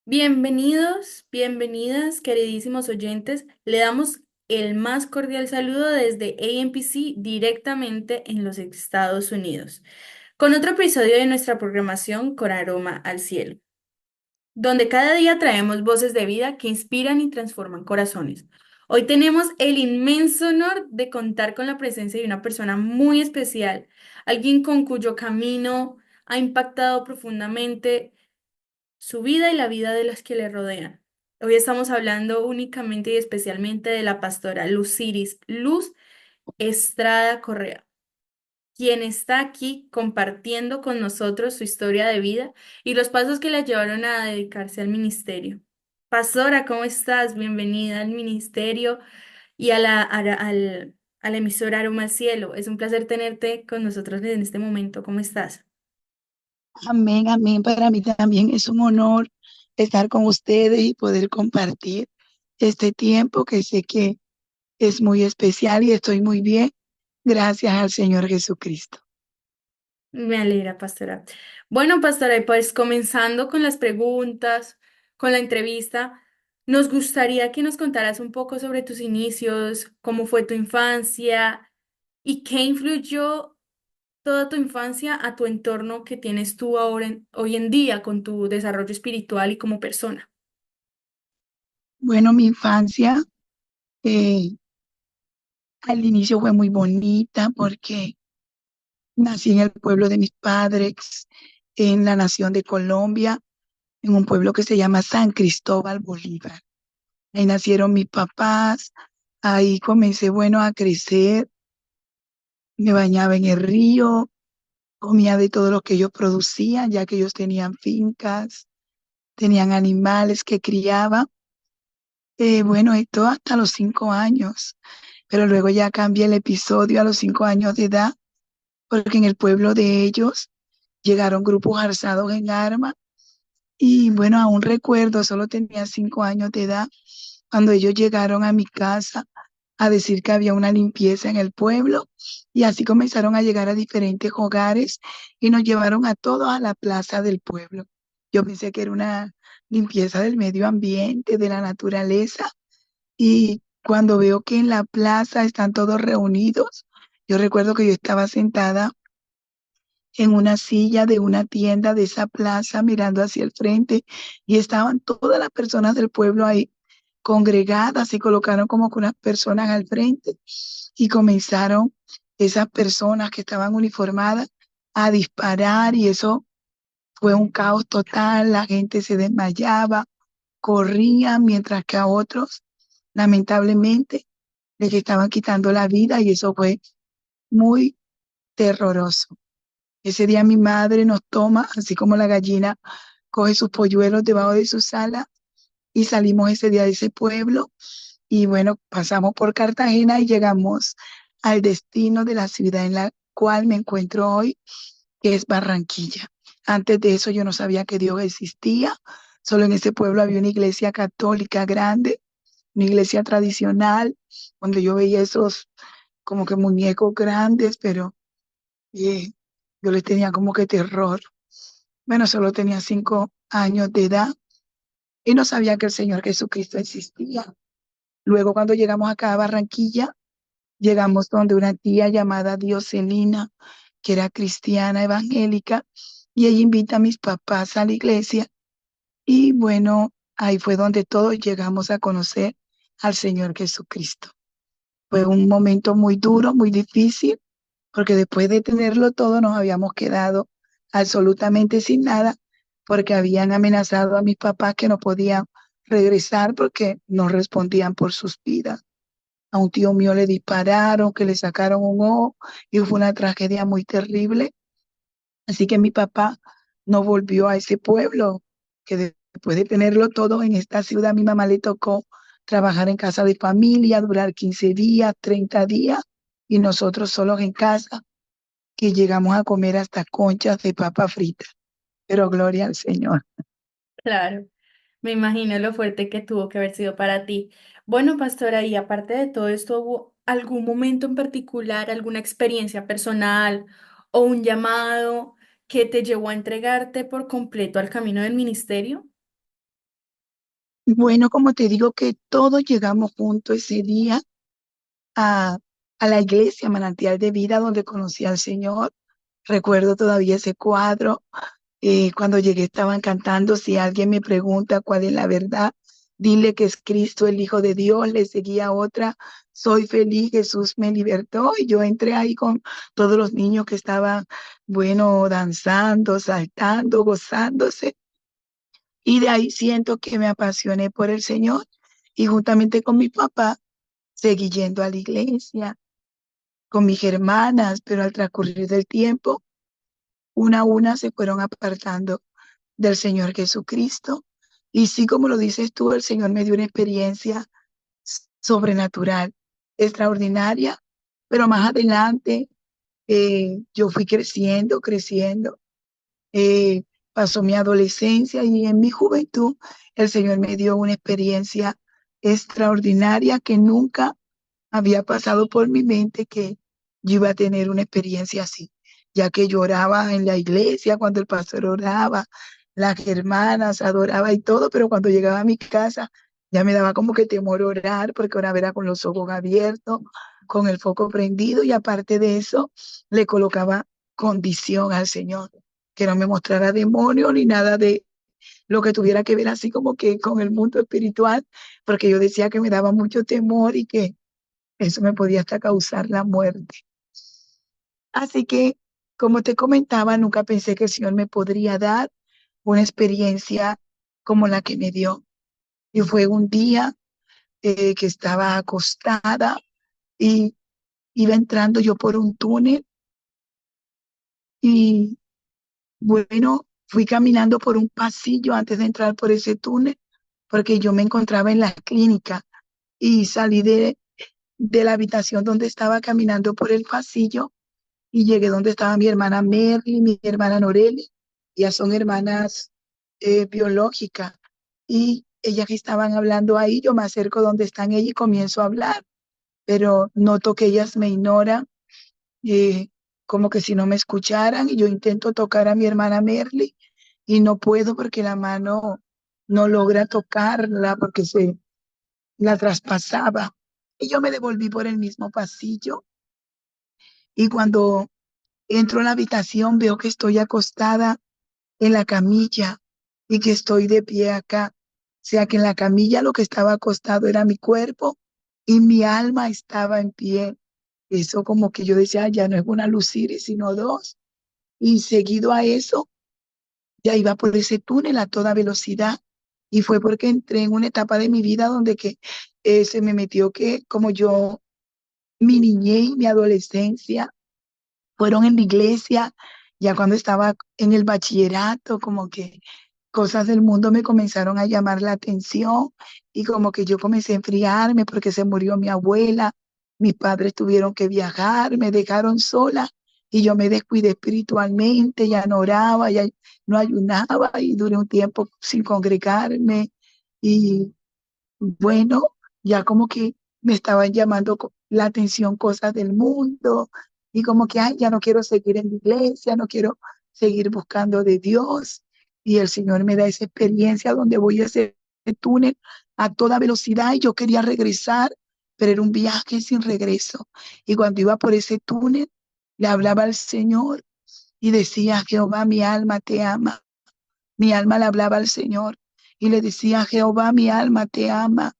Bienvenidos, bienvenidas, queridísimos oyentes. Le damos el más cordial saludo desde AMPC directamente en los Estados Unidos, con otro episodio de nuestra programación Con Aroma al Cielo, donde cada día traemos voces de vida que inspiran y transforman corazones. Hoy tenemos el inmenso honor de contar con la presencia de una persona muy especial, alguien con cuyo camino ha impactado profundamente su vida y la vida de las que le rodean. Hoy estamos hablando únicamente y especialmente de la pastora Luz Estrada Correa, quien está aquí compartiendo con nosotros su historia de vida y los pasos que la llevaron a dedicarse al ministerio. Pastora, ¿cómo estás? Bienvenida al ministerio y a la emisora Aroma al Cielo. Es un placer tenerte con nosotros en este momento. ¿Cómo estás? Amén, amén. Para mí también es un honor estar con ustedes y poder compartir este tiempo que sé que es muy especial y estoy muy bien. Gracias al Señor Jesucristo. Me alegra, pastora. Bueno, pastora, y pues comenzando con las preguntas, con la entrevista, nos gustaría que nos contaras un poco sobre tus inicios, cómo fue tu infancia y qué influyó toda tu infancia a tu entorno que tienes tú ahora hoy en día con tu desarrollo espiritual y como persona. Bueno, mi infancia eh, al inicio fue muy bonita porque nací en el pueblo de mis padres, en la nación de Colombia, en un pueblo que se llama San Cristóbal Bolívar. Ahí nacieron mis papás, ahí comencé, bueno, a crecer, me bañaba en el río, comía de todo lo que ellos producían, ya que ellos tenían fincas, tenían animales que criaban. Bueno, esto hasta los 5 años, pero luego ya cambié el episodio a los 5 años de edad, porque en el pueblo de ellos llegaron grupos alzados en armas y bueno, aún recuerdo, solo tenía 5 años de edad, cuando ellos llegaron a mi casa a decir que había una limpieza en el pueblo y así comenzaron a llegar a diferentes hogares y nos llevaron a todos a la plaza del pueblo. Yo pensé que era una limpieza del medio ambiente, de la naturaleza, y cuando veo que en la plaza están todos reunidos, yo recuerdo que yo estaba sentada en una silla de una tienda de esa plaza mirando hacia el frente y estaban todas las personas del pueblo ahí congregadas y colocaron como que unas personas al frente y comenzaron esas personas que estaban uniformadas a disparar y eso fue un caos total, la gente se desmayaba, corría mientras que a otros lamentablemente les estaban quitando la vida y eso fue muy terroroso. Ese día mi madre nos toma, así como la gallina coge sus polluelos debajo de sus alas, y salimos ese día de ese pueblo y bueno, pasamos por Cartagena y llegamos al destino de la ciudad en la cual me encuentro hoy, que es Barranquilla. Antes de eso yo no sabía que Dios existía, solo en ese pueblo había una iglesia católica grande, una iglesia tradicional, donde yo veía esos como que muñecos grandes, pero eh, yo les tenía como que terror. Bueno, solo tenía 5 años de edad y no sabía que el Señor Jesucristo existía. Luego, cuando llegamos acá a Barranquilla, llegamos donde una tía llamada Dioselina, que era cristiana evangélica, y ella invita a mis papás a la iglesia. Y bueno, ahí fue donde todos llegamos a conocer al Señor Jesucristo. Fue un momento muy duro, muy difícil, porque después de tenerlo todo nos habíamos quedado absolutamente sin nada, porque habían amenazado a mis papás que no podían regresar porque no respondían por sus vidas. A un tío mío le dispararon, que le sacaron un ojo y fue una tragedia muy terrible. Así que mi papá no volvió a ese pueblo, que después de tenerlo todo en esta ciudad, a mi mamá le tocó trabajar en casa de familia, durar 15 días, 30 días, y nosotros solos en casa, que llegamos a comer hasta conchas de papa frita. Pero gloria al Señor. Claro. Me imagino lo fuerte que tuvo que haber sido para ti. Bueno, pastora, y aparte de todo esto, ¿hubo algún momento en particular, alguna experiencia personal o un llamado que te llevó a entregarte por completo al camino del ministerio? Bueno, como te digo que todos llegamos juntos ese día a, a la iglesia Manantial de Vida donde conocí al Señor. Recuerdo todavía ese cuadro. Cuando llegué estaban cantando, si alguien me pregunta cuál es la verdad, dile que es Cristo el Hijo de Dios. Le seguía otra, soy feliz, Jesús me libertó. Y yo entré ahí con todos los niños que estaban, bueno, danzando, saltando, gozándose. Y de ahí siento que me apasioné por el Señor. Y juntamente con mi papá seguí yendo a la iglesia, con mis hermanas, pero al transcurrir del tiempo, una a una se fueron apartando del Señor Jesucristo. Y sí, como lo dices tú, el Señor me dio una experiencia sobrenatural, extraordinaria, pero más adelante yo fui creciendo, creciendo. eh, Pasó mi adolescencia y en mi juventud el Señor me dio una experiencia extraordinaria que nunca había pasado por mi mente que yo iba a tener una experiencia así, ya que lloraba en la iglesia cuando el pastor oraba, las hermanas adoraba y todo, pero cuando llegaba a mi casa ya me daba como que temor orar, porque oraba era con los ojos abiertos, con el foco prendido y aparte de eso le colocaba condición al Señor, que no me mostrara demonio ni nada de lo que tuviera que ver así como que con el mundo espiritual, porque yo decía que me daba mucho temor y que eso me podía hasta causar la muerte. Así que, como te comentaba, nunca pensé que el Señor me podría dar una experiencia como la que me dio. Y fue un día que estaba acostada y iba entrando yo por un túnel y bueno, fui caminando por un pasillo antes de entrar por ese túnel porque yo me encontraba en la clínica y salí de la habitación donde estaba caminando por el pasillo y llegué donde estaba mi hermana Merly, mi hermana Noreli, ya son hermanas biológicas, y ellas que estaban hablando ahí, yo me acerco donde están ellas y comienzo a hablar, pero noto que ellas me ignoran, eh, como que si no me escucharan, y yo intento tocar a mi hermana Merly y no puedo porque la mano no logra tocarla porque se la traspasaba. Y yo me devolví por el mismo pasillo y cuando entro a la habitación, veo que estoy acostada en la camilla y que estoy de pie acá. O sea que en la camilla lo que estaba acostado era mi cuerpo y mi alma estaba en pie. Eso como que yo decía, "Ah, ya no es una lucir, sino dos". Y seguido a eso, ya iba por ese túnel a toda velocidad. Y fue porque entré en una etapa de mi vida donde que se me metió que como yo, mi niñez y mi adolescencia fueron en la iglesia, ya cuando estaba en el bachillerato, como que cosas del mundo me comenzaron a llamar la atención y como que yo comencé a enfriarme porque se murió mi abuela, mis padres tuvieron que viajar, me dejaron sola y yo me descuidé espiritualmente, ya no oraba, ya no ayunaba y duré un tiempo sin congregarme y bueno, ya como que me estaban llamando la atención cosas del mundo y como que, ay, ya no quiero seguir en la iglesia, no quiero seguir buscando de Dios. Y el Señor me da esa experiencia donde voy a ese túnel a toda velocidad y yo quería regresar, pero era un viaje sin regreso. Y cuando iba por ese túnel, le hablaba al Señor y decía, Jehová, mi alma te ama. Mi alma le hablaba al Señor y le decía, Jehová, mi alma te ama.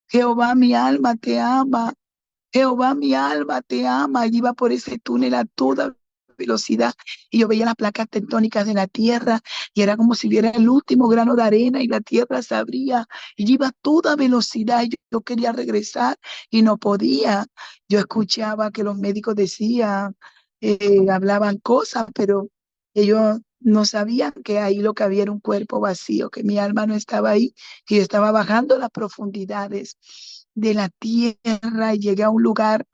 Jehová, mi alma te ama. Jehová, mi alma te ama. Y iba por ese túnel a toda velocidad y yo veía las placas tectónicas de la tierra y era como si viera el último grano de arena y la tierra se abría y yo iba a toda velocidad y yo quería regresar y no podía. Yo escuchaba que los médicos decían, hablaban cosas, pero ellos no sabían que ahí lo que había era un cuerpo vacío, que mi alma no estaba ahí, que yo estaba bajando las profundidades de la tierra y llegué a un lugar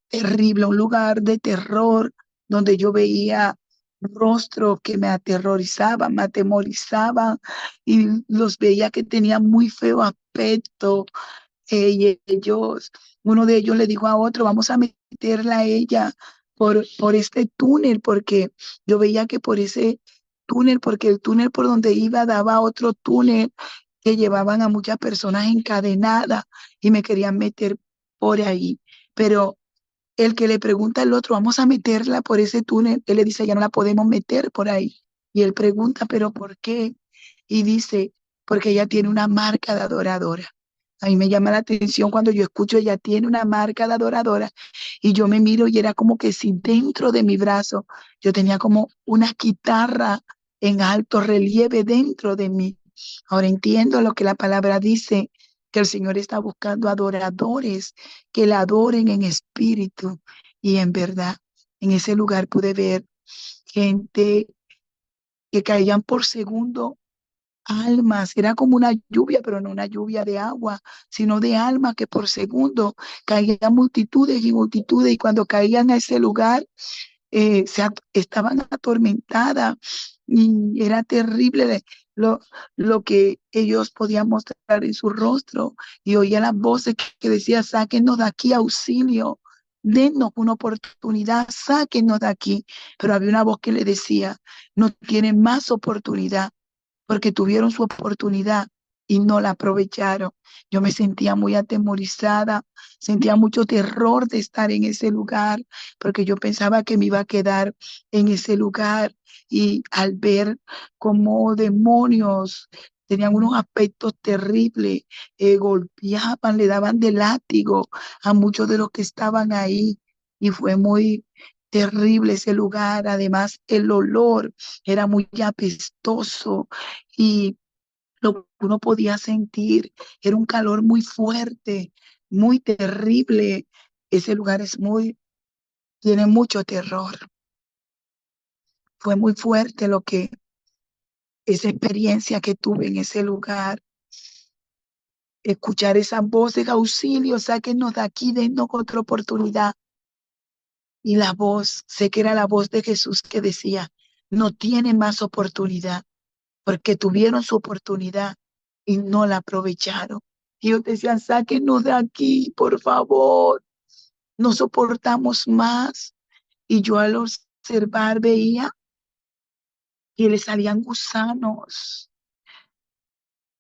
terrible, un lugar de terror, donde yo veía rostros que me aterrorizaban, me atemorizaban y los veía que tenían muy feo aspecto. Y ellos, uno de ellos le dijo a otro, vamos a meterla a ella por este túnel, porque yo veía que por ese túnel, porque el túnel por donde iba daba a otro túnel que llevaban a muchas personas encadenadas y me querían meter por ahí. Pero el que le pregunta al otro, vamos a meterla por ese túnel, él le dice, ya no la podemos meter por ahí. Y él pregunta, ¿pero por qué? Y dice, porque ella tiene una marca de adoradora. A mí me llama la atención cuando yo escucho, ella tiene una marca de adoradora y yo me miro y era como que si dentro de mi brazo yo tenía como una guitarra en alto relieve dentro de mí. Ahora entiendo lo que la palabra dice, que el Señor está buscando adoradores que la adoren en espíritu y en verdad. En ese lugar pude ver gente que caían por segundo almas, era como una lluvia, pero no una lluvia de agua, sino de almas que por segundo caían multitudes y multitudes, y cuando caían a ese lugar, estaban atormentadas y era terrible lo, lo que ellos podían mostrar en su rostro, y oía las voces que decían, sáquenos de aquí, auxilio. Denos una oportunidad, sáquenos de aquí. Pero había una voz que le decía, no tienen más oportunidad porque tuvieron su oportunidad y no la aprovecharon. Yo me sentía muy atemorizada, sentía mucho terror de estar en ese lugar, porque yo pensaba que me iba a quedar en ese lugar y al ver cómo demonios tenían unos aspectos terribles, golpeaban, le daban de látigo a muchos de los que estaban ahí y fue muy terrible ese lugar. Además, el olor era muy apestoso y lo que uno podía sentir era un calor muy fuerte, muy terrible. Ese lugar tiene mucho terror. Fue muy fuerte esa experiencia que tuve en ese lugar. Escuchar esas voces de auxilio, sáquenos de aquí, denos otra oportunidad. Y la voz, sé que era la voz de Jesús que decía, no tienen más oportunidad, porque tuvieron su oportunidad y no la aprovecharon. Y ellos decían, sáquenos de aquí, por favor, no soportamos más. Y yo al observar veía que le salían gusanos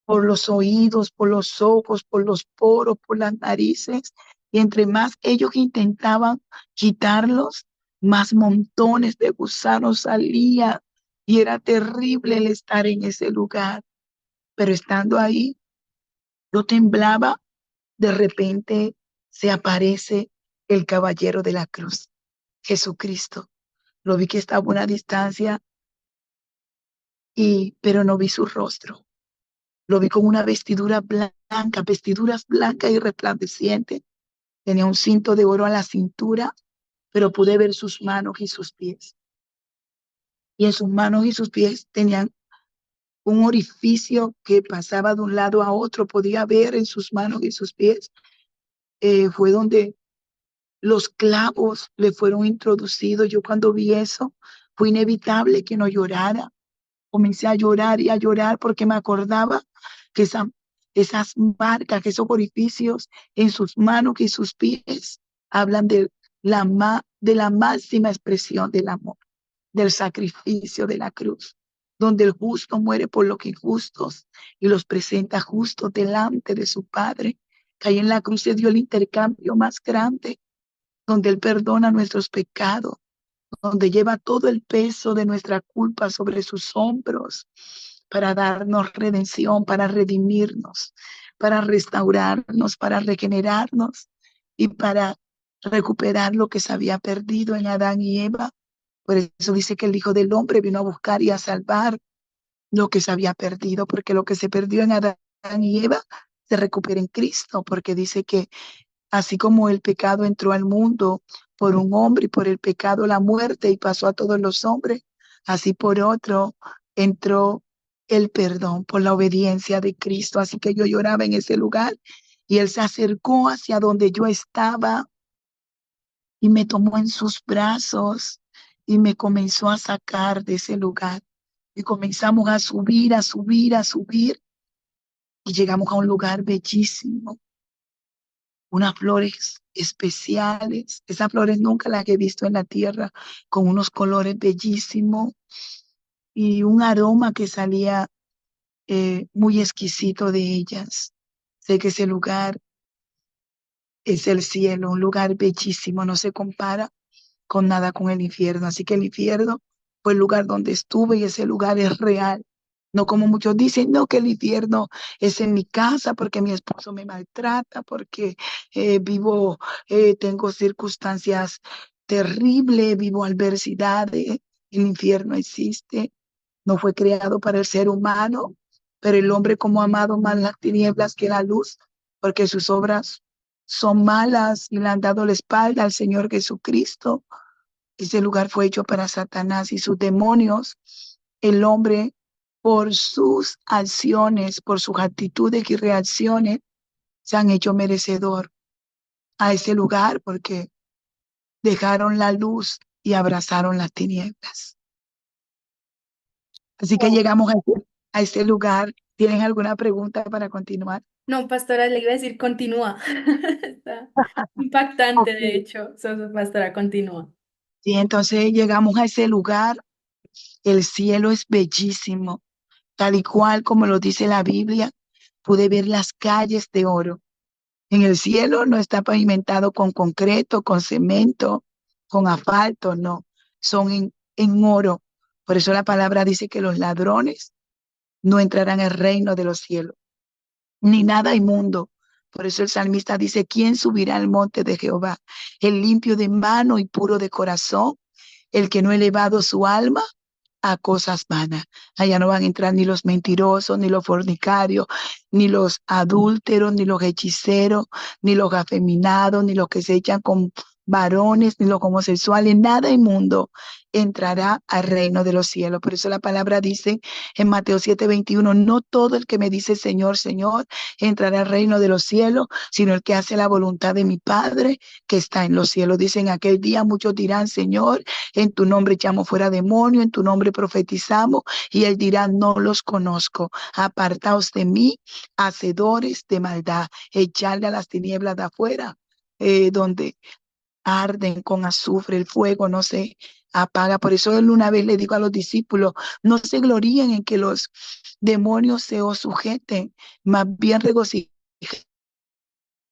por los oídos, por los ojos, por los poros, por las narices. Y entre más ellos intentaban quitarlos, más montones de gusanos salían. Y era terrible el estar en ese lugar. Pero estando ahí, yo temblaba. De repente se aparece el caballero de la cruz, Jesucristo. Lo vi que estaba a una distancia pero no vi su rostro. Lo vi con una vestidura blanca, vestiduras blancas y resplandecientes. Tenía un cinto de oro a la cintura, pero pude ver sus manos y sus pies. Y en sus manos y sus pies tenían un orificio que pasaba de un lado a otro. Podía ver en sus manos y sus pies. Fue donde los clavos le fueron introducidos. Yo cuando vi eso, fue inevitable que no llorara. Comencé a llorar porque me acordaba que esas marcas, que esos orificios en sus manos y sus pies hablan de la máxima expresión del amor, del sacrificio de la cruz, donde el justo muere por los injustos y los presenta justos delante de su Padre, que ahí en la cruz se dio el intercambio más grande, donde Él perdona nuestros pecados, donde lleva todo el peso de nuestra culpa sobre sus hombros para darnos redención, para redimirnos, para restaurarnos, para regenerarnos y para recuperar lo que se había perdido en Adán y Eva. Por eso dice que el Hijo del Hombre vino a buscar y a salvar lo que se había perdido, porque lo que se perdió en Adán y Eva se recupera en Cristo, porque dice que así como el pecado entró al mundo por un hombre y por el pecado la muerte y pasó a todos los hombres, así por otro entró el perdón por la obediencia de Cristo. Así que yo lloraba en ese lugar y Él se acercó hacia donde yo estaba y me tomó en sus brazos y me comenzó a sacar de ese lugar. Y comenzamos a subir, a subir, a subir y llegamos a un lugar bellísimo, unas flores especiales. Esas flores nunca las he visto en la tierra, con unos colores bellísimos y un aroma que salía muy exquisito de ellas. Sé que ese lugar es el cielo, un lugar bellísimo, no se compara con nada con el infierno. Así que el infierno fue el lugar donde estuve y ese lugar es real. No como muchos dicen, no, que el infierno es en mi casa porque mi esposo me maltrata, porque vivo, tengo circunstancias terribles, vivo adversidades. El infierno existe, no fue creado para el ser humano, pero el hombre como ha amado más las tinieblas que la luz, porque sus obras son malas y le han dado la espalda al Señor Jesucristo. Ese lugar fue hecho para Satanás y sus demonios. El hombre, por sus acciones, por sus actitudes y reacciones, se han hecho merecedor a ese lugar porque dejaron la luz y abrazaron las tinieblas. Así que llegamos a ese lugar. ¿Tienen alguna pregunta para continuar? No, pastora, le iba a decir continúa. Está impactante, Ok. de hecho. Pastora, continúa. Sí, entonces llegamos a ese lugar. El cielo es bellísimo, tal y cual como lo dice la Biblia. Pude ver las calles de oro. En el cielo no está pavimentado con concreto, con cemento, con asfalto, no. Son en oro. Por eso la palabra dice que los ladrones no entrarán al reino de los cielos, ni nada inmundo. Por eso el salmista dice, ¿quién subirá al monte de Jehová? El limpio de mano y puro de corazón, el que no ha elevado su alma a cosas vanas. Allá no van a entrar ni los mentirosos, ni los fornicarios, ni los adúlteros, ni los hechiceros, ni los afeminados, ni los que se echan con varones, ni los homosexuales, nada inmundo entrará al reino de los cielos. Por eso la palabra dice en Mateo 7:21, no todo el que me dice Señor, Señor, entrará al reino de los cielos, sino el que hace la voluntad de mi Padre que está en los cielos. Dicen aquel día muchos dirán, Señor, en tu nombre echamos fuera demonios, en tu nombre profetizamos, y él dirá, no los conozco, apartaos de mí, hacedores de maldad, echarle a las tinieblas de afuera, donde arden con azufre, el fuego no se apaga. Por eso él una vez le dijo a los discípulos, no se gloríen en que los demonios se os sujeten, más bien regocijen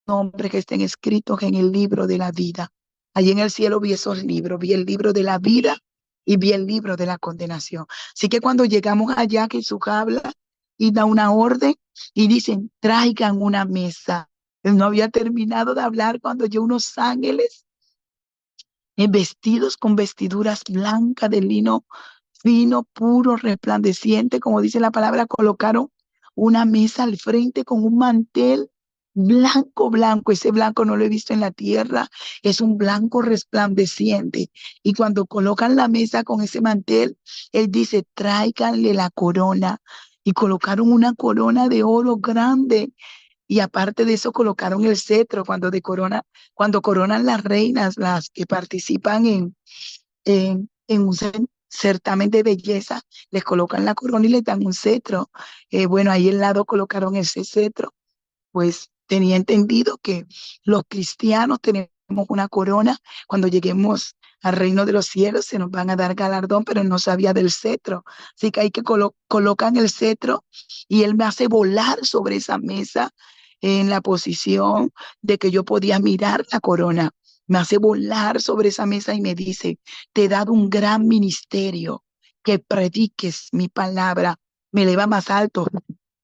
nombres que estén escritos en el libro de la vida. Allí en el cielo vi esos libros, vi el libro de la vida y vi el libro de la condenación. Así que cuando llegamos allá, Jesús habla y da una orden y dicen, traigan una mesa. Él no había terminado de hablar cuando oyó unos ángeles vestidos con vestiduras blancas de lino fino, puro, resplandeciente, como dice la palabra, colocaron una mesa al frente con un mantel blanco, blanco. Ese blanco no lo he visto en la tierra, es un blanco resplandeciente. Y cuando colocan la mesa con ese mantel, él dice, tráiganle la corona. Y colocaron una corona de oro grande y aparte de eso colocaron el cetro cuando coronan las reinas, las que participan en un certamen de belleza, les colocan la corona y les dan un cetro. Bueno, ahí al lado colocaron ese cetro. Pues tenía entendido que los cristianos tenemos una corona. Cuando lleguemos al reino de los cielos se nos van a dar galardón, pero no sabía del cetro. Así que hay que colocan el cetro y él me hace volar sobre esa mesa en la posición de que yo podía mirar la corona. Me hace volar sobre esa mesa y me dice, te he dado un gran ministerio, que prediques mi palabra. Me eleva más alto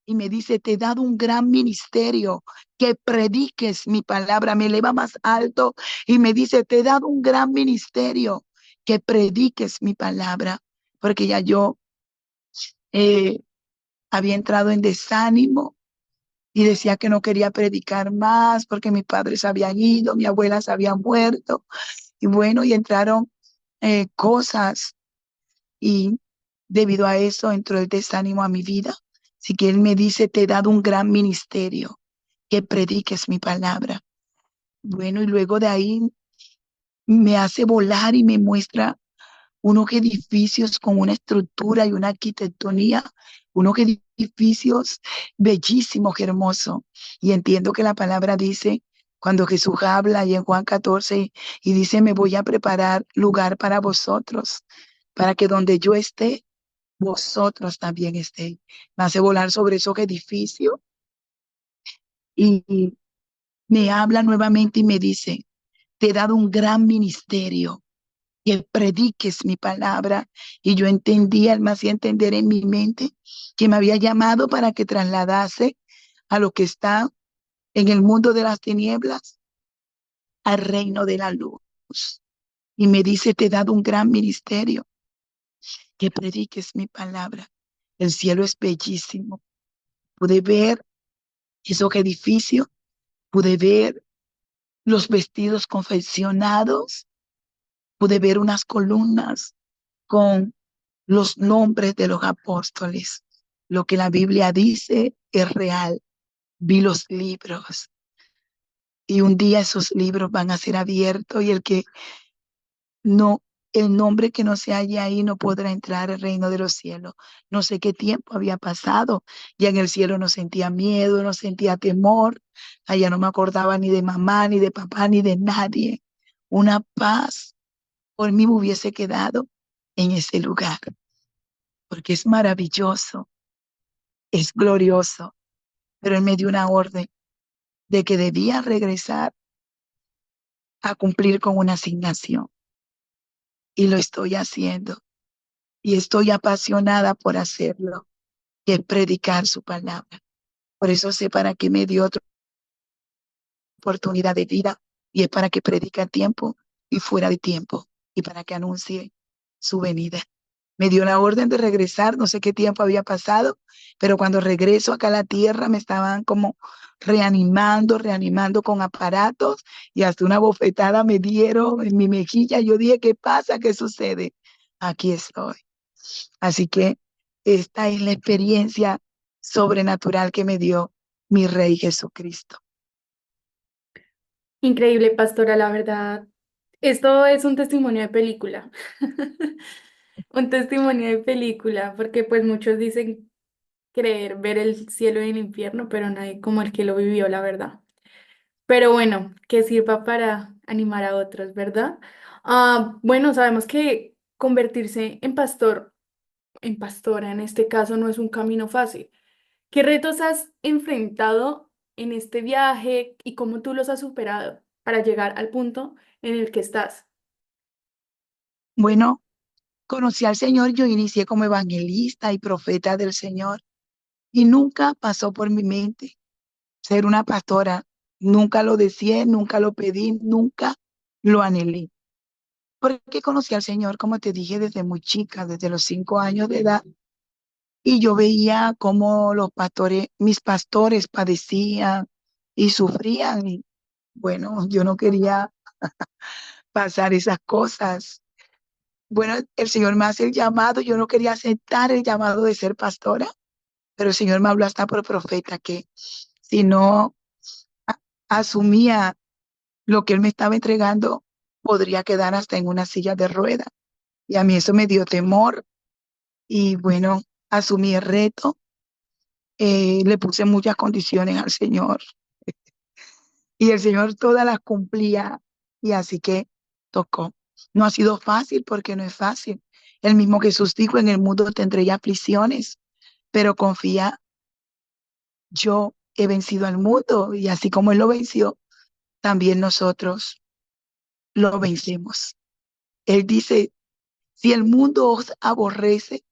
y me dice, te he dado un gran ministerio, que prediques mi palabra. Me eleva más alto y me dice, te he dado un gran ministerio, que prediques mi palabra, porque ya yo eh, había entrado en desánimo y decía que no quería predicar más porque mis padres habían ido, mi abuela se había muerto y bueno, y entraron cosas y debido a eso entró el desánimo a mi vida. Así que él me dice, te he dado un gran ministerio, que prediques mi palabra. Bueno, y luego de ahí me hace volar y me muestra unos edificios con una estructura y una arquitectonía, unos edificios bellísimos, hermosos. Y entiendo que la palabra dice, cuando Jesús habla y en Juan 14, y dice, me voy a preparar lugar para vosotros, para que donde yo esté, vosotros también estéis. Me hace volar sobre esos edificios y me habla nuevamente y me dice, te he dado un gran ministerio, que prediques mi palabra. Y yo entendía, él me hacía entender en mi mente que me había llamado para que trasladase a lo que está en el mundo de las tinieblas al reino de la luz. Y me dice, te he dado un gran ministerio, que prediques mi palabra. El cielo es bellísimo. Pude ver esos edificios, pude ver los vestidos confeccionados, pude ver unas columnas con los nombres de los apóstoles. Lo que la Biblia dice es real. Vi los libros y un día esos libros van a ser abiertos y no, el nombre que no se halla ahí no podrá entrar al reino de los cielos. No sé qué tiempo había pasado. Ya en el cielo no sentía miedo, no sentía temor. Allá no me acordaba ni de mamá, ni de papá, ni de nadie. Una paz por mí me hubiese quedado en ese lugar, porque es maravilloso, es glorioso, pero él me dio una orden de que debía regresar a cumplir con una asignación y lo estoy haciendo y estoy apasionada por hacerlo, que es predicar su palabra. Por eso sé para qué me dio otra oportunidad de vida y es para que predique a tiempo y fuera de tiempo y para que anuncie su venida. Me dio la orden de regresar, no sé qué tiempo había pasado, pero cuando regreso acá a la tierra me estaban como reanimando con aparatos y hasta una bofetada me dieron en mi mejilla. Yo dije, ¿qué pasa? ¿Qué sucede? Aquí estoy. Así que esta es la experiencia sobrenatural que me dio mi Rey Jesucristo. Increíble, pastora, la verdad. Esto es un testimonio de película. Un testimonio de película, porque pues muchos dicen creer ver el cielo y el infierno, pero nadie como el que lo vivió, la verdad. Pero bueno, que sirva para animar a otros, ¿verdad? Bueno, sabemos que convertirse en pastor, en pastora en este caso, no es un camino fácil. ¿Qué retos has enfrentado en este viaje y cómo tú los has superado para llegar al punto en el que estás? Bueno, conocí al Señor, yo inicié como evangelista y profeta del Señor y nunca pasó por mi mente ser una pastora. Nunca lo deseé, nunca lo pedí, nunca lo anhelé. Porque conocí al Señor, como te dije, desde muy chica, desde los 5 años de edad. Y yo veía cómo los pastores, mis pastores padecían y sufrían. Y bueno, yo no quería pasar esas cosas. Bueno, el Señor me hace el llamado, yo no quería aceptar el llamado de ser pastora, pero el Señor me habló hasta por profeta que si no a- asumía lo que Él me estaba entregando, podría quedar hasta en una silla de ruedas. Y a mí eso me dio temor y bueno, asumí el reto, le puse muchas condiciones al Señor y el Señor todas las cumplía y así que tocó. No ha sido fácil porque no es fácil. El mismo Jesús dijo, en el mundo tendréis aflicciones, pero confía, yo he vencido al mundo y así como Él lo venció, también nosotros lo vencemos. Él dice, si el mundo os aborrece,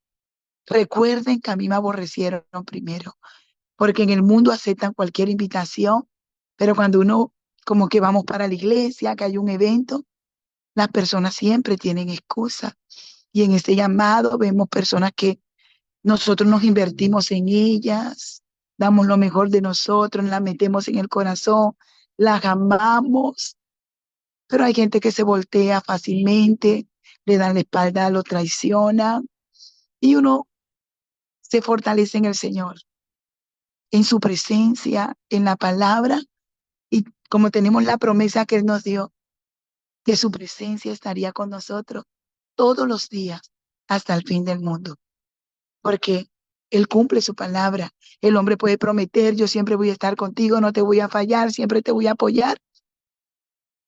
recuerden que a mí me aborrecieron primero, porque en el mundo aceptan cualquier invitación, pero cuando uno como que vamos para la iglesia, que hay un evento, las personas siempre tienen excusa. Y en este llamado vemos personas que nosotros nos invertimos en ellas, damos lo mejor de nosotros, las metemos en el corazón, las amamos, pero hay gente que se voltea fácilmente, le dan la espalda, lo traiciona y uno se fortalece en el Señor, en su presencia, en la palabra y como tenemos la promesa que Él nos dio, que su presencia estaría con nosotros todos los días hasta el fin del mundo, porque Él cumple su palabra. El hombre puede prometer, yo siempre voy a estar contigo, no te voy a fallar, siempre te voy a apoyar.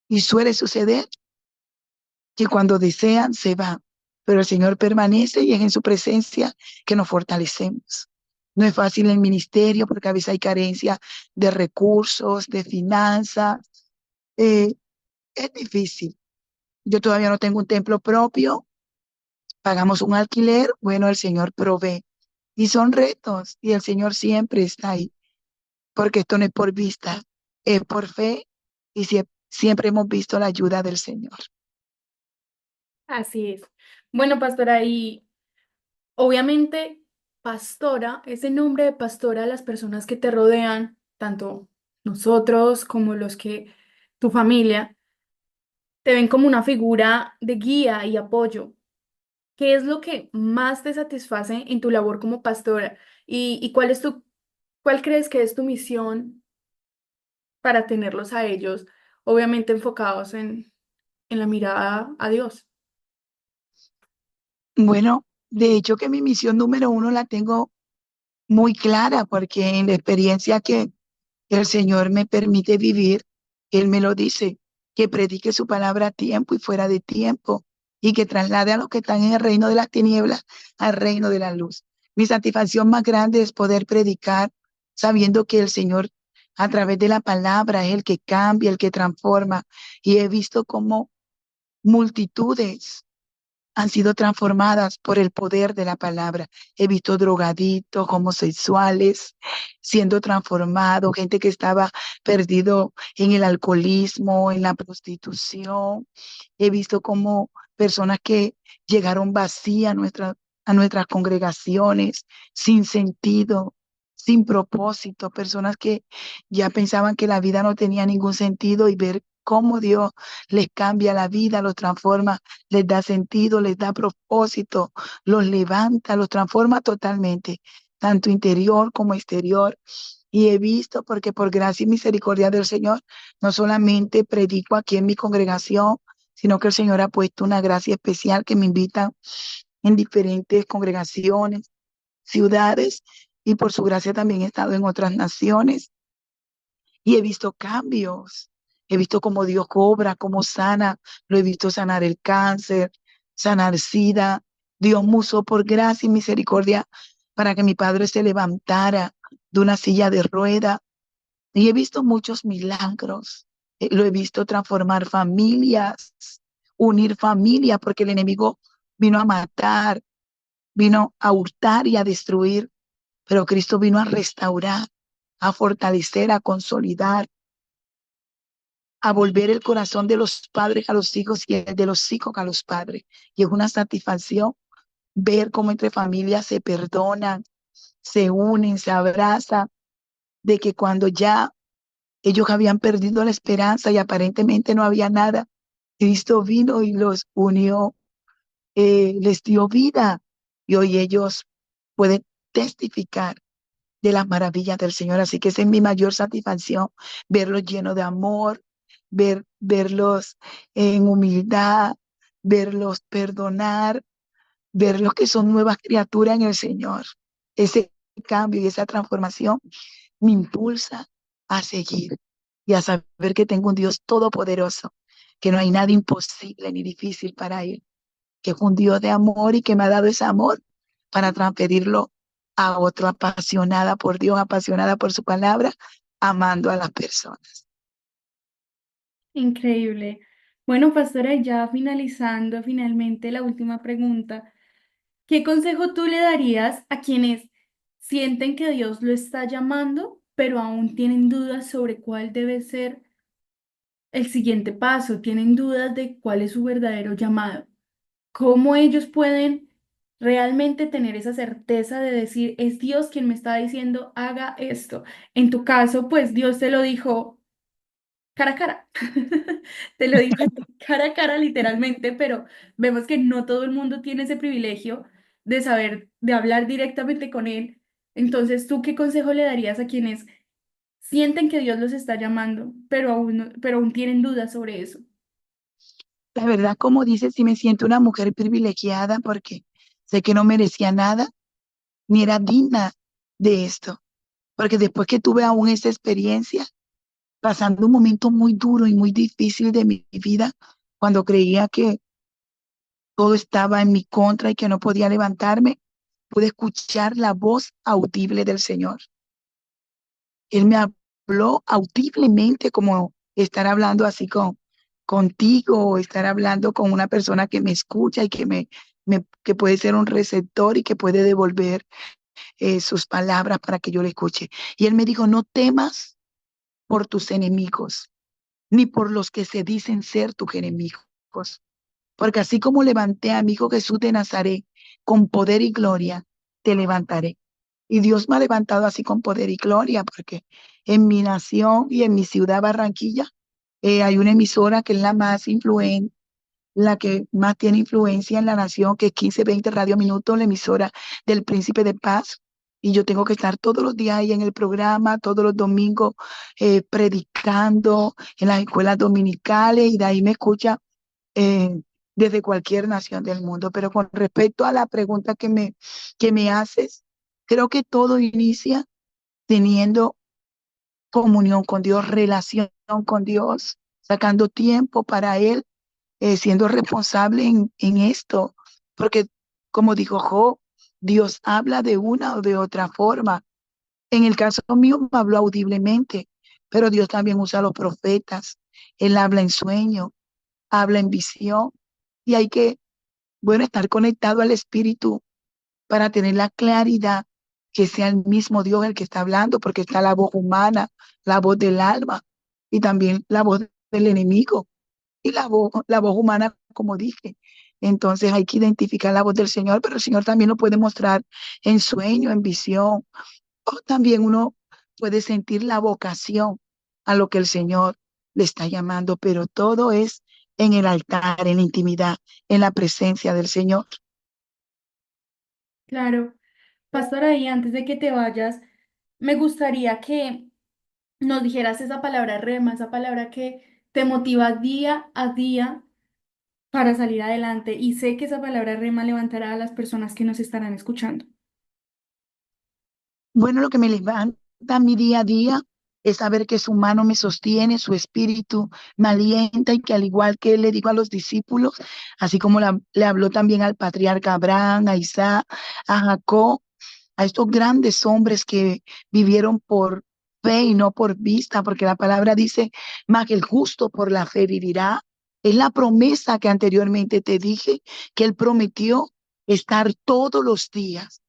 Y suele suceder que cuando desean se van. pero el Señor permanece y es en su presencia que nos fortalecemos. No es fácil el ministerio porque a veces hay carencia de recursos, de finanzas. eh, es difícil. Yo todavía no tengo un templo propio, pagamos un alquiler, bueno, el Señor provee. Y son retos y el Señor siempre está ahí, porque esto no es por vista, es por fe y siempre hemos visto la ayuda del Señor. Así es. Bueno, pastora, y obviamente, pastora, ese nombre de pastora, las personas que te rodean, tanto nosotros como los que tu familia, te ven como una figura de guía y apoyo. ¿Qué es lo que más te satisface en tu labor como pastora? ¿Y cuál crees que es tu misión para tenerlos a ellos, obviamente enfocados en la mirada a Dios? Bueno, de hecho que mi misión número uno la tengo muy clara, porque en la experiencia que el Señor me permite vivir, Él me lo dice, que predique su palabra a tiempo y fuera de tiempo, y que traslade a los que están en el reino de las tinieblas al reino de la luz. Mi satisfacción más grande es poder predicar sabiendo que el Señor a través de la palabra es el que cambia, el que transforma, y he visto cómo multitudes han sido transformadas por el poder de la palabra. He visto drogadictos, homosexuales siendo transformados, gente que estaba perdido en el alcoholismo, en la prostitución. He visto como personas que llegaron vacías a nuestras congregaciones, sin sentido, sin propósito, personas que ya pensaban que la vida no tenía ningún sentido y ver cómo Dios les cambia la vida, los transforma, les da sentido, les da propósito, los levanta, los transforma totalmente, tanto interior como exterior. Y he visto, porque por gracia y misericordia del Señor, no solamente predico aquí en mi congregación, sino que el Señor ha puesto una gracia especial que me invita en diferentes congregaciones, ciudades, y por su gracia también he estado en otras naciones y he visto cambios. He visto cómo Dios obra, cómo sana. Lo he visto sanar el cáncer, sanar SIDA. Dios me usó por gracia y misericordia para que mi padre se levantara de una silla de rueda. Y he visto muchos milagros. Lo he visto transformar familias, unir familias, porque el enemigo vino a matar, vino a hurtar y a destruir, pero Cristo vino a restaurar, a fortalecer, a consolidar, a volver el corazón de los padres a los hijos y el de los hijos a los padres. Y es una satisfacción ver cómo entre familias se perdonan, se unen, se abrazan, de que cuando ya ellos habían perdido la esperanza y aparentemente no había nada, Cristo vino y los unió, les dio vida y hoy ellos pueden testificar de las maravillas del Señor. Así que esa es mi mayor satisfacción, verlos llenos de amor, verlos en humildad, verlos perdonar, verlos que son nuevas criaturas en el Señor. Ese cambio y esa transformación me impulsa a seguir y a saber que tengo un Dios todopoderoso, que no hay nada imposible ni difícil para Él, que es un Dios de amor y que me ha dado ese amor para transferirlo a otro, apasionada por Dios, apasionada por su palabra, amando a las personas. Increíble. Bueno, pastora, y ya finalizando finalmente la última pregunta, ¿qué consejo tú le darías a quienes sienten que Dios lo está llamando, pero aún tienen dudas sobre cuál debe ser el siguiente paso? Tienen dudas de cuál es su verdadero llamado. ¿Cómo ellos pueden realmente tener esa certeza de decir, es Dios quien me está diciendo, haga esto? En tu caso, pues Dios te lo dijo cara a cara. Te lo digo a ti, cara a cara literalmente, pero vemos que no todo el mundo tiene ese privilegio de saber, de hablar directamente con él. Entonces, ¿tú qué consejo le darías a quienes sienten que Dios los está llamando, pero aún, pero aún tienen dudas sobre eso? La verdad, como dices, sí me siento una mujer privilegiada porque sé que no merecía nada ni era digna de esto. Porque después que tuve aún esa experiencia, pasando un momento muy duro y muy difícil de mi vida, cuando creía que todo estaba en mi contra y que no podía levantarme, pude escuchar la voz audible del Señor. Él me habló audiblemente como estar hablando así contigo o estar hablando con una persona que me escucha y que puede ser un receptor y que puede devolver sus palabras para que yo le escuche. Y él me dijo, no temas por tus enemigos, ni por los que se dicen ser tus enemigos, porque así como levanté a mi hijo Jesús de Nazaret con poder y gloria, te levantaré. Y Dios me ha levantado así con poder y gloria, porque en mi nación y en mi ciudad Barranquilla hay una emisora que es la más influente, la que más tiene influencia en la nación, que es 1520 Radio Minutos, la emisora del Príncipe de Paz. Y yo tengo que estar todos los días ahí en el programa, todos los domingos, predicando en las escuelas dominicales, y de ahí me escucha eh, desde cualquier nación del mundo. Pero con respecto a la pregunta que me haces, creo que todo inicia teniendo comunión con Dios, relación con Dios, sacando tiempo para Él, siendo responsable en esto, porque como dijo Job, Dios habla de una o de otra forma. En el caso mío me habló audiblemente, pero Dios también usa a los profetas. Él habla en sueño, habla en visión, y hay que, bueno, estar conectado al Espíritu para tener la claridad que sea el mismo Dios el que está hablando, porque está la voz humana, la voz del alma y también la voz del enemigo y la voz humana, como dije. Entonces hay que identificar la voz del Señor, pero el Señor también lo puede mostrar en sueño, en visión, o también uno puede sentir la vocación a lo que el Señor le está llamando, pero todo es en el altar, en la intimidad, en la presencia del Señor. Claro, pastora, y antes de que te vayas, me gustaría que nos dijeras esa palabra rema, esa palabra que te motiva día a día para salir adelante. Y sé que esa palabra rema levantará a las personas que nos estarán escuchando. Bueno, lo que me levanta mi día a día es saber que su mano me sostiene, su espíritu me alienta, y que al igual que él le dijo a los discípulos, así como le habló también al patriarca Abraham, a Isaac, a Jacob, a estos grandes hombres que vivieron por fe y no por vista, porque la palabra dice, más que el justo por la fe vivirá. Es la promesa que anteriormente te dije, que él prometió estar todos los días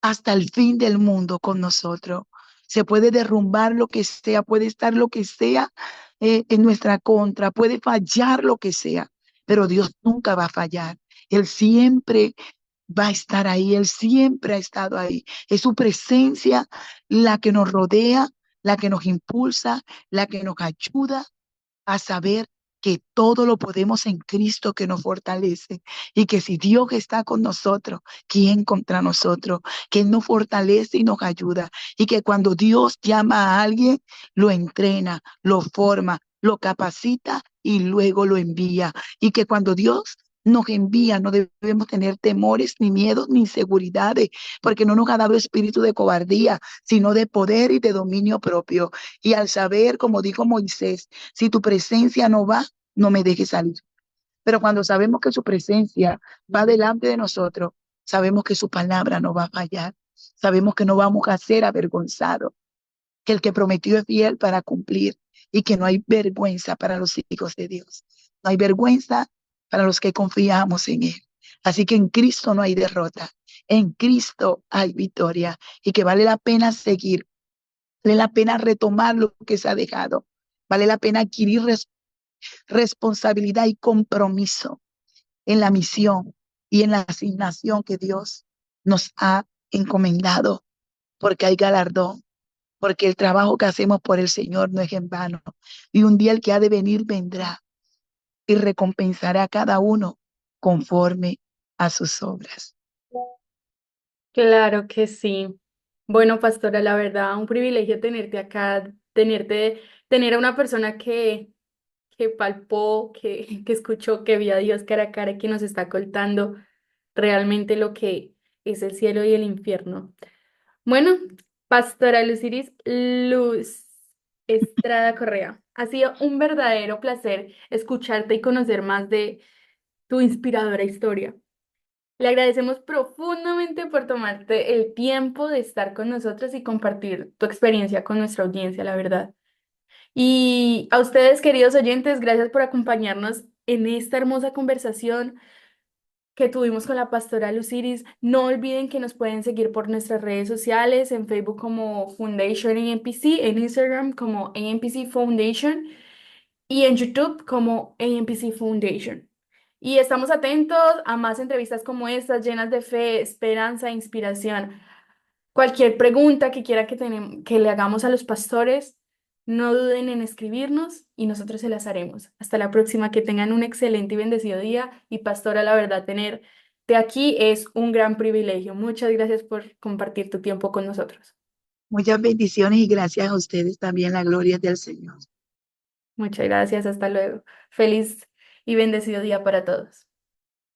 hasta el fin del mundo con nosotros. Se puede derrumbar lo que sea, puede estar lo que sea en nuestra contra, puede fallar lo que sea, pero Dios nunca va a fallar. Él siempre va a estar ahí, Él siempre ha estado ahí. Es su presencia la que nos rodea, la que nos impulsa, la que nos ayuda a saber que todo lo podemos en Cristo que nos fortalece, y que si Dios está con nosotros, ¿quién contra nosotros? Que Él nos fortalece y nos ayuda, y que cuando Dios llama a alguien, lo entrena, lo forma, lo capacita y luego lo envía, y que cuando Dios nos envía, no debemos tener temores, ni miedos, ni inseguridades, porque no nos ha dado espíritu de cobardía, sino de poder y de dominio propio. Y al saber, como dijo Moisés, si tu presencia no va, no me dejes salir. Pero cuando sabemos que su presencia va delante de nosotros, sabemos que su palabra no va a fallar. Sabemos que no vamos a ser avergonzados, que el que prometió es fiel para cumplir, y que no hay vergüenza para los hijos de Dios. No hay vergüenza para los que confiamos en Él. Así que en Cristo no hay derrota. En Cristo hay victoria, y que vale la pena seguir, vale la pena retomar lo que se ha dejado, vale la pena adquirir responsabilidad y compromiso en la misión y en la asignación que Dios nos ha encomendado, porque hay galardón, porque el trabajo que hacemos por el Señor no es en vano. Y un día el que ha de venir vendrá y recompensará a cada uno conforme a sus obras. Claro que sí. Bueno, pastora, la verdad, un privilegio tenerte acá, tener a una persona que palpó, que escuchó, que vio a Dios cara a cara, que nos está contando realmente lo que es el cielo y el infierno. Bueno, pastora Luciris Luz Estrada Correa, ha sido un verdadero placer escucharte y conocer más tu inspiradora historia. Le agradecemos profundamente por tomarte el tiempo de estar con nosotros y compartir tu experiencia con nuestra audiencia, la verdad. Y a ustedes, queridos oyentes, gracias por acompañarnos en esta hermosa conversación que tuvimos con la pastora Luciris. No olviden que nos pueden seguir por nuestras redes sociales, en Facebook como Foundation AMPC, en Instagram como AMPC Foundation y en YouTube como AMPC Foundation. Y estamos atentos a más entrevistas como estas, llenas de fe, esperanza e inspiración. Cualquier pregunta que quiera que le hagamos a los pastores, no duden en escribirnos y nosotros se las haremos. Hasta la próxima, que tengan un excelente y bendecido día. Y pastora, la verdad, tenerte aquí es un gran privilegio. Muchas gracias por compartir tu tiempo con nosotros. Muchas bendiciones y gracias a ustedes también, la gloria es del Señor. Muchas gracias, hasta luego. Feliz y bendecido día para todos.